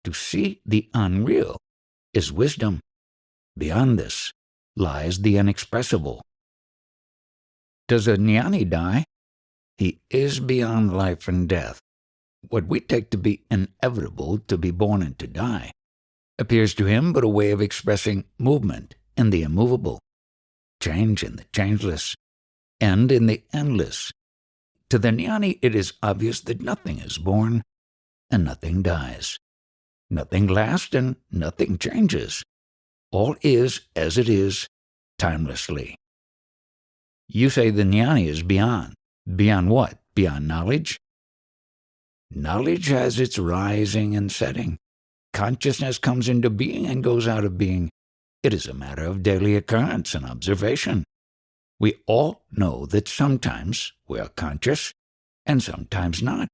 To see the unreal is wisdom. Beyond this lies the inexpressible. Does a jnani die? He is beyond life and death. What we take to be inevitable, to be born and to die, appears to him but a way of expressing movement in the immovable, change in the changeless, end in the endless. To the jnani it is obvious that nothing is born and nothing dies. Nothing lasts and nothing changes. All is as it is, timelessly. You say the jnani is beyond. Beyond what? Beyond knowledge? Knowledge has its rising and setting. Consciousness comes into being and goes out of being. It is a matter of daily occurrence and observation. We all know that sometimes we are conscious and sometimes not.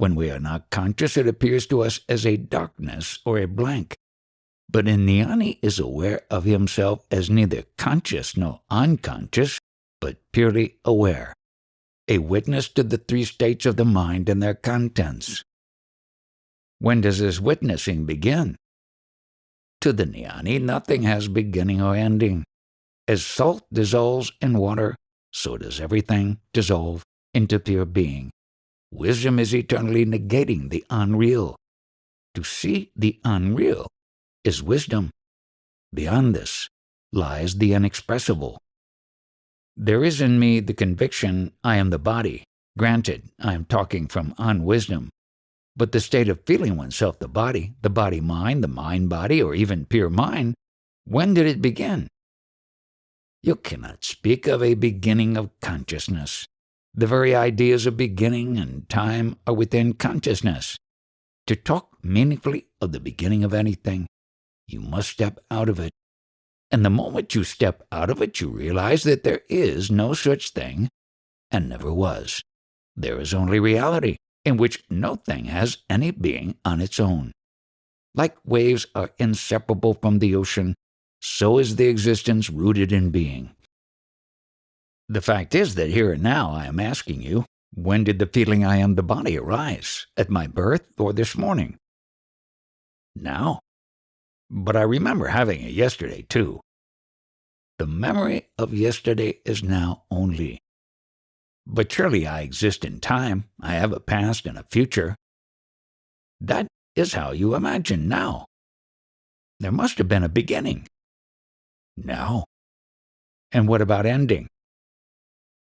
When we are not conscious, it appears to us as a darkness or a blank. But a jnani is aware of himself as neither conscious nor unconscious, but purely aware, a witness to the three states of the mind and their contents. When does this witnessing begin? To the jnani, nothing has beginning or ending. As salt dissolves in water, so does everything dissolve into pure being. Wisdom is eternally negating the unreal. To see the unreal is wisdom. Beyond this lies the inexpressible. There is in me the conviction I am the body. Granted, I am talking from unwisdom. But the state of feeling oneself the body-mind, the mind-body, or even pure mind, when did it begin? You cannot speak of a beginning of consciousness. The very ideas of beginning and time are within consciousness. To talk meaningfully of the beginning of anything, you must step out of it. And the moment you step out of it, you realize that there is no such thing and never was. There is only reality, in which no thing has any being on its own. Like waves are inseparable from the ocean, so is the existence rooted in being. The fact is that here and now I am asking you, when did the feeling I am the body arise? At my birth or this morning? Now. But I remember having it yesterday too. The memory of yesterday is now only. But surely I exist in time. I have a past and a future. That is how you imagine now. There must have been a beginning. Now. And what about ending?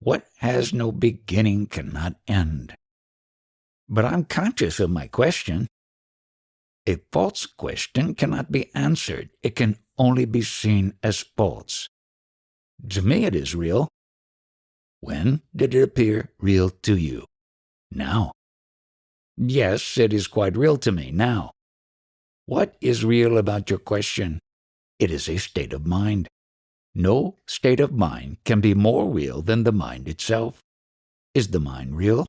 What has no beginning cannot end. But I'm conscious of my question. A false question cannot be answered. It can only be seen as false. To me it is real. When did it appear real to you? Now. Yes, it is quite real to me now. What is real about your question? It is a state of mind. No state of mind can be more real than the mind itself. Is the mind real?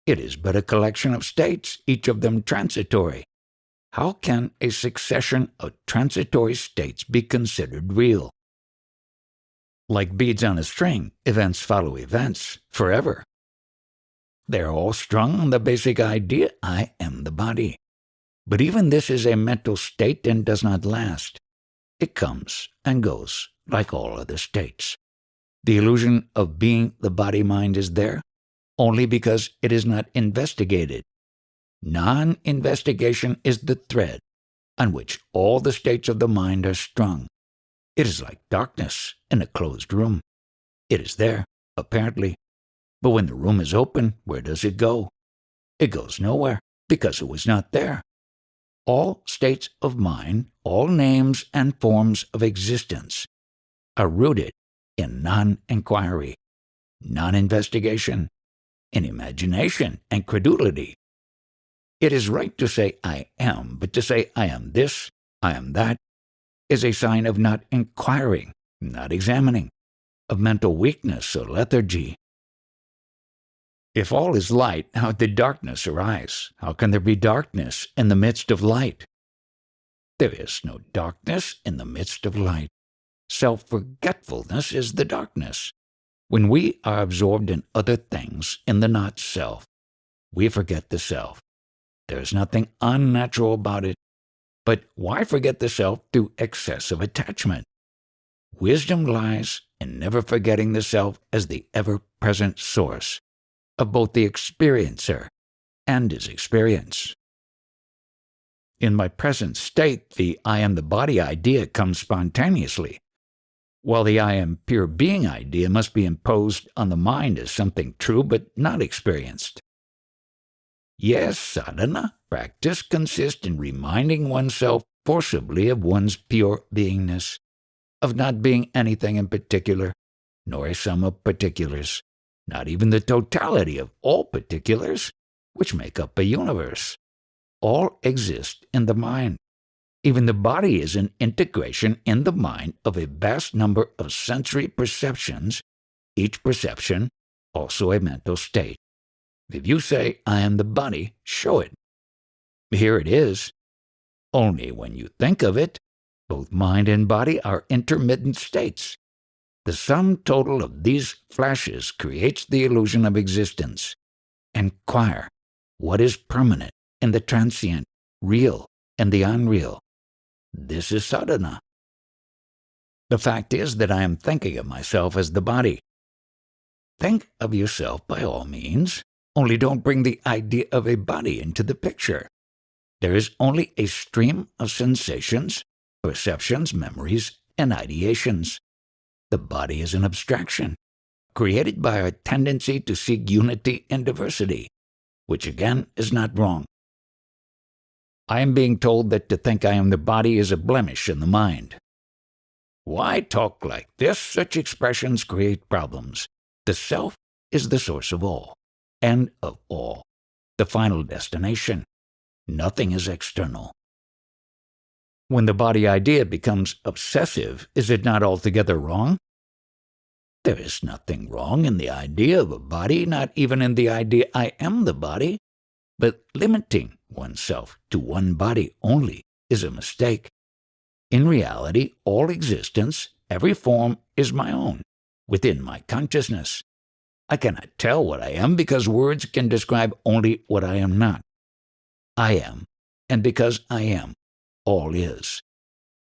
It is but a collection of states, each of them transitory. How can a succession of transitory states be considered real? Like beads on a string, events follow events forever. They are all strung on the basic idea, I am the body. But even this is a mental state and does not last. It comes and goes like all other states. The illusion of being the body-mind is there only because it is not investigated. Non-investigation is the thread on which all the states of the mind are strung. It is like darkness in a closed room. It is there, apparently, but when the room is open, where does it go? It goes nowhere, because it was not there. All states of mind, all names and forms of existence, are rooted in non-inquiry, non-investigation, in imagination and credulity. It is right to say I am, but to say I am this, I am that, is a sign of not inquiring, not examining, of mental weakness or lethargy. If all is light, how did darkness arise? How can there be darkness in the midst of light? There is no darkness in the midst of light. Self-forgetfulness is the darkness. When we are absorbed in other things, in the not-self, we forget the self. There's nothing unnatural about it. But why forget the self through excessive attachment? Wisdom lies in never forgetting the self as the ever-present source of both the experiencer and his experience. In my present state, the I am the body idea comes spontaneously, while the I am pure being idea must be imposed on the mind as something true but not experienced. Yes, sadhana, practice consists in reminding oneself forcibly of one's pure beingness, of not being anything in particular, nor a sum of particulars, not even the totality of all particulars, which make up a universe. All exist in the mind. Even the body is an integration in the mind of a vast number of sensory perceptions, each perception also a mental state. If you say, I am the body, show it. Here it is. Only when you think of it, both mind and body are intermittent states. The sum total of these flashes creates the illusion of existence. Inquire, what is permanent in the transient, real, and the unreal? This is sadhana. The fact is that I am thinking of myself as the body. Think of yourself by all means, only don't bring the idea of a body into the picture. There is only a stream of sensations, perceptions, memories, and ideations. The body is an abstraction, created by our tendency to seek unity and diversity, which again is not wrong. I am being told that to think I am the body is a blemish in the mind. Why talk like this? Such expressions create problems. The self is the source of all, end of all, the final destination. Nothing is external. When the body idea becomes obsessive, is it not altogether wrong? There is nothing wrong in the idea of a body, not even in the idea I am the body, but limiting oneself to one body only is a mistake. In reality, all existence, every form, is my own, within my consciousness. I cannot tell what I am because words can describe only what I am not. I am, and because I am, all is.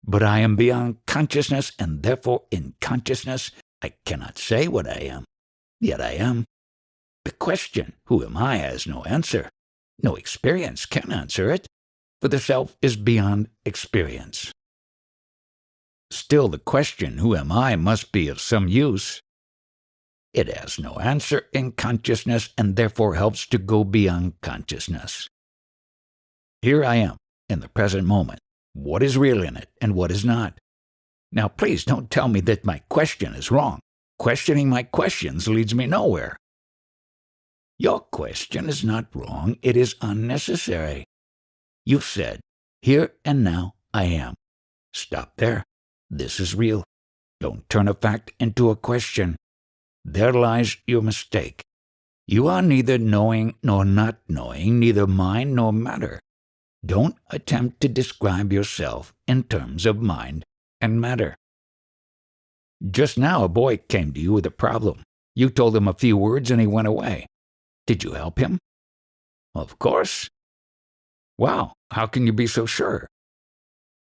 But I am beyond consciousness, and therefore in consciousness I cannot say what I am. Yet I am. The question, who am I, has no answer. No experience can answer it, for the self is beyond experience. Still, the question, who am I, must be of some use. It has no answer in consciousness and therefore helps to go beyond consciousness. Here I am, in the present moment. What is real in it and what is not? Now please don't tell me that my question is wrong. Questioning my questions leads me nowhere. Your question is not wrong, it is unnecessary. You said, here and now I am. Stop there. This is real. Don't turn a fact into a question. There lies your mistake. You are neither knowing nor not knowing, neither mind nor matter. Don't attempt to describe yourself in terms of mind and matter. Just now a boy came to you with a problem. You told him a few words and he went away. Did you help him? Of course. Wow, how can you be so sure?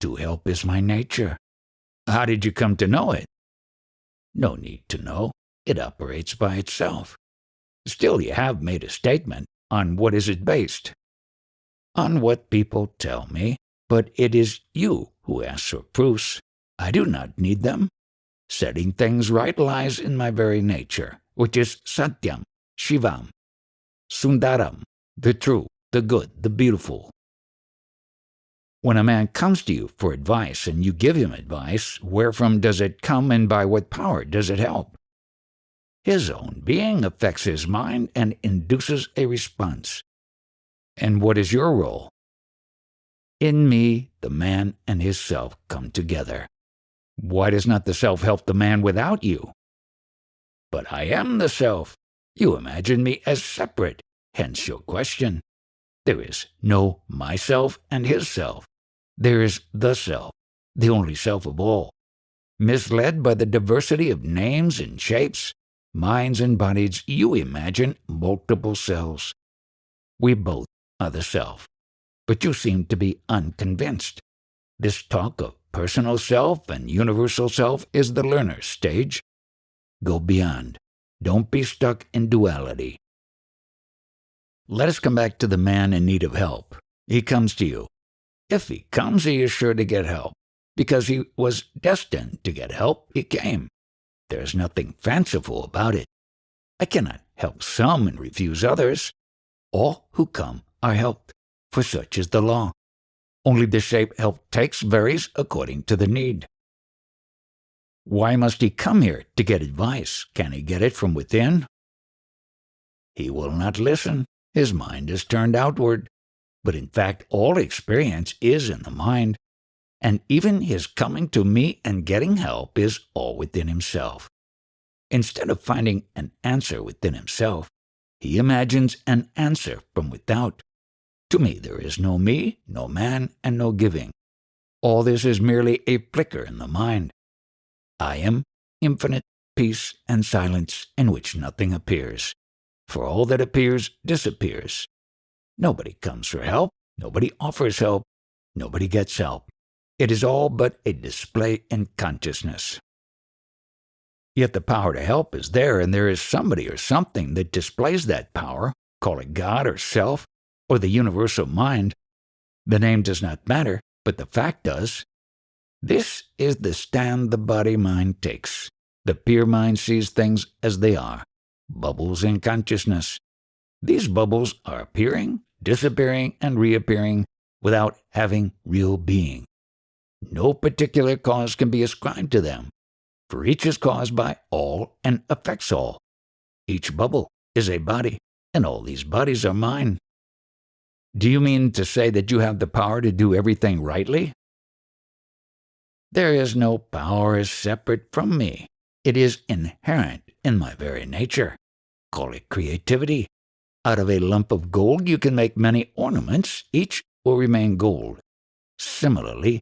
To help is my nature. How did you come to know it? No need to know. It operates by itself. Still, you have made a statement. On what is it based? On what people tell me, but it is you who ask for proofs. I do not need them. Setting things right lies in my very nature, which is Satyam, Shivam, Sundaram, the true, the good, the beautiful. When a man comes to you for advice and you give him advice, wherefrom does it come and by what power does it help? His own being affects his mind and induces a response. And what is your role? In me, the man and his self come together. Why does not the self help the man without you? But I am the self. You imagine me as separate, hence your question. There is no myself and his self. There is the self, the only self of all. Misled by the diversity of names and shapes, minds and bodies, you imagine multiple selves. We both are the self. but you seem to be unconvinced. This talk of personal self and universal self is the learner's stage. Go beyond. Don't be stuck in duality. Let us come back to the man in need of help. He comes to you. If he comes, he is sure to get help. Because he was destined to get help, he came. There is nothing fanciful about it. I cannot help some and refuse others. All who come are helped, for such is the law. Only the shape help takes varies according to the need. Why must he come here to get advice? Can he get it from within? He will not listen. His mind is turned outward. But in fact, all experience is in the mind, and even his coming to me and getting help is all within himself. Instead of finding an answer within himself, he imagines an answer from without. To me there is no me, no man, and no giving. All this is merely a flicker in the mind. I am infinite peace and silence in which nothing appears, for all that appears disappears. Nobody comes for help, nobody offers help, nobody gets help. It is all but a display in consciousness. Yet the power to help is there, and there is somebody or something that displays that power, call it God or self, or the universal mind. The name does not matter, but the fact does. This is the stand the body-mind takes. The pure mind sees things as they are, bubbles in consciousness. These bubbles are appearing, disappearing, and reappearing without having real being. No particular cause can be ascribed to them, for each is caused by all and affects all. Each bubble is a body, and all these bodies are mine. Do you mean to say that you have the power to do everything rightly? There is no power as separate from me. It is inherent in my very nature. Call it creativity. Out of a lump of gold you can make many ornaments, each will remain gold. Similarly,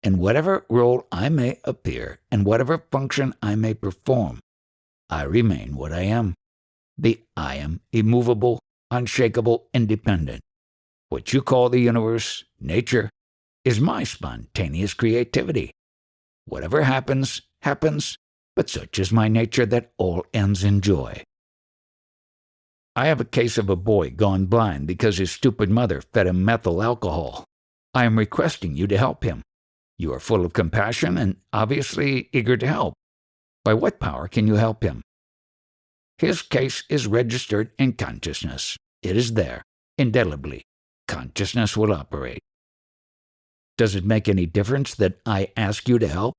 in whatever role I may appear and whatever function I may perform, I remain what I am. The I am immovable, unshakable, independent. What you call the universe, nature, is my spontaneous creativity. Whatever happens, happens, but such is my nature that all ends in joy. I have a case of a boy gone blind because his stupid mother fed him methyl alcohol. I am requesting you to help him. You are full of compassion and obviously eager to help. By what power can you help him? His case is registered in consciousness. It is there, indelibly. Consciousness will operate. Does it make any difference that I ask you to help?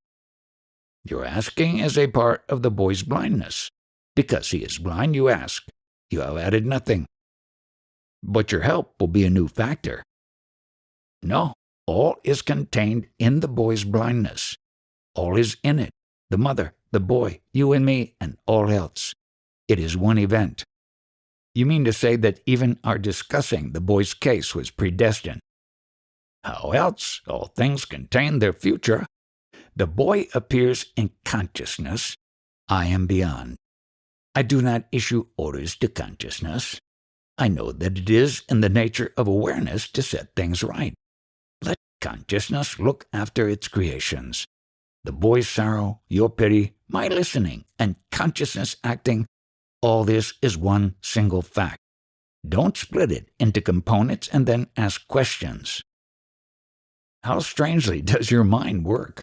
Your asking is a part of the boy's blindness. Because he is blind, you ask. You have added nothing. But your help will be a new factor. No, all is contained in the boy's blindness. All is in it, the mother, the boy, you and me, and all else. It is one event. You mean to say that even our discussing the boy's case was predestined? How else? All things contain their future. The boy appears in consciousness. I am beyond. I do not issue orders to consciousness. I know that it is in the nature of awareness to set things right. Let consciousness look after its creations. The boy's sorrow, your pity, my listening, and consciousness acting, all this is one single fact. Don't split it into components and then ask questions. How strangely does your mind work?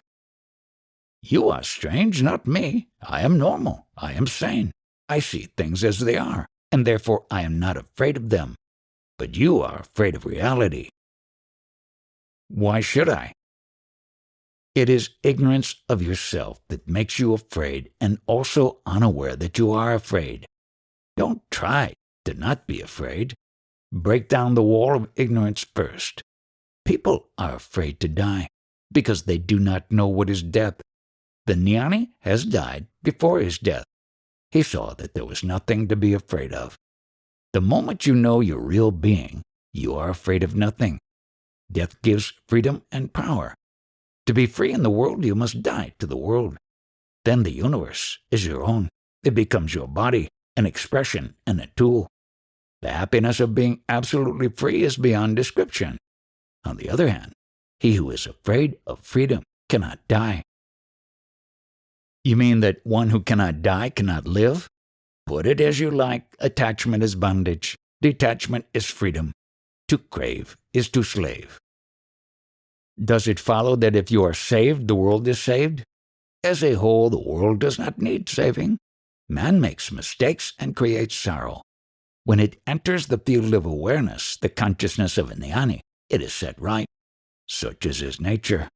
You are strange, not me. I am normal. I am sane. I see things as they are, and therefore I am not afraid of them. But you are afraid of reality. Why should I? It is ignorance of yourself that makes you afraid and also unaware that you are afraid. Don't try to not be afraid. Break down the wall of ignorance first. People are afraid to die because they do not know what is death. The jnani has died before his death. He saw that there was nothing to be afraid of. The moment you know your real being, you are afraid of nothing. Death gives freedom and power. To be free in the world, you must die to the world. Then the universe is your own. It becomes your body, an expression, and a tool. The happiness of being absolutely free is beyond description. On the other hand, he who is afraid of freedom cannot die. You mean that one who cannot die cannot live? Put it as you like, attachment is bondage, detachment is freedom. To crave is to slave. Does it follow that if you are saved, the world is saved? As a whole, the world does not need saving. Man makes mistakes and creates sorrow. When it enters the field of awareness, the consciousness of a jnani, it is set right. Such is his nature.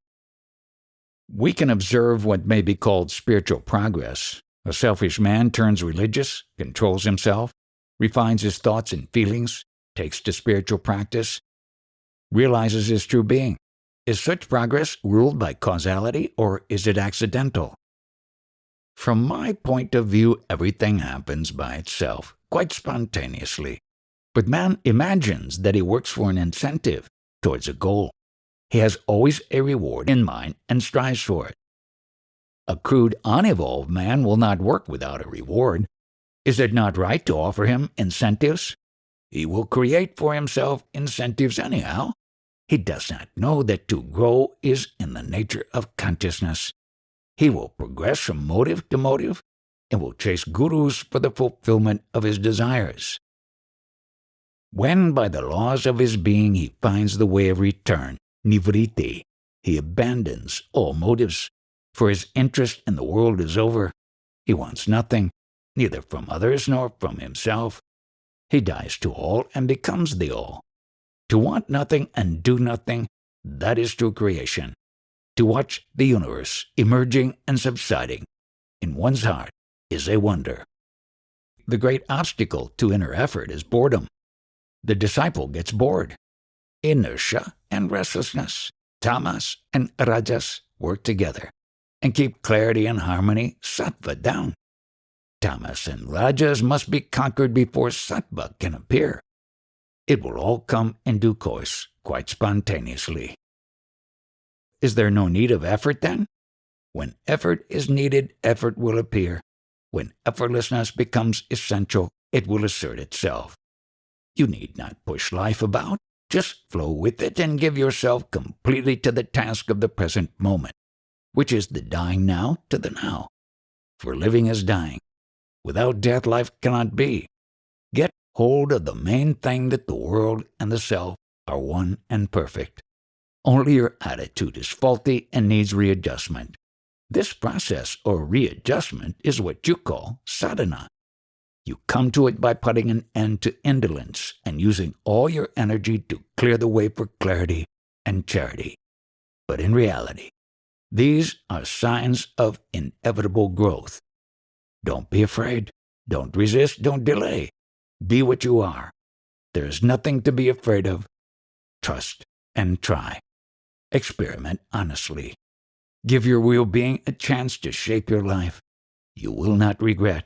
We can observe what may be called spiritual progress. A selfish man turns religious, controls himself, refines his thoughts and feelings, takes to spiritual practice, realizes his true being. Is such progress ruled by causality, or is it accidental? From my point of view, everything happens by itself, quite spontaneously. But man imagines that he works for an incentive, towards a goal. He has always a reward in mind and strives for it. A crude, unevolved man will not work without a reward. Is it not right to offer him incentives? He will create for himself incentives anyhow. He does not know that to grow is in the nature of consciousness. He will progress from motive to motive and will chase gurus for the fulfillment of his desires. When by the laws of his being he finds the way of return, nivritti, he abandons all motives, for his interest in the world is over. He wants nothing, neither from others nor from himself. He dies to all and becomes the all. To want nothing and do nothing, that is true creation. To watch the universe emerging and subsiding in one's heart is a wonder. The great obstacle to inner effort is boredom. The disciple gets bored. Inertia and restlessness, tamas and rajas work together and keep clarity and harmony, sattva, down. Tamas and rajas must be conquered before sattva can appear. It will all come in due course, quite spontaneously. Is there no need of effort then? When effort is needed, effort will appear. When effortlessness becomes essential, it will assert itself. You need not push life about. Just flow with it and give yourself completely to the task of the present moment, which is the dying now to the now. For living is dying. Without death, life cannot be. Get hold of the main thing, that the world and the self are one and perfect. Only your attitude is faulty and needs readjustment. This process or readjustment is what you call sadhana. You come to it by putting an end to indolence and using all your energy to clear the way for clarity and charity. But in reality, these are signs of inevitable growth. Don't be afraid. Don't resist. Don't delay. Be what you are. There is nothing to be afraid of. Trust and try. Experiment honestly. Give your real being a chance to shape your life. You will not regret.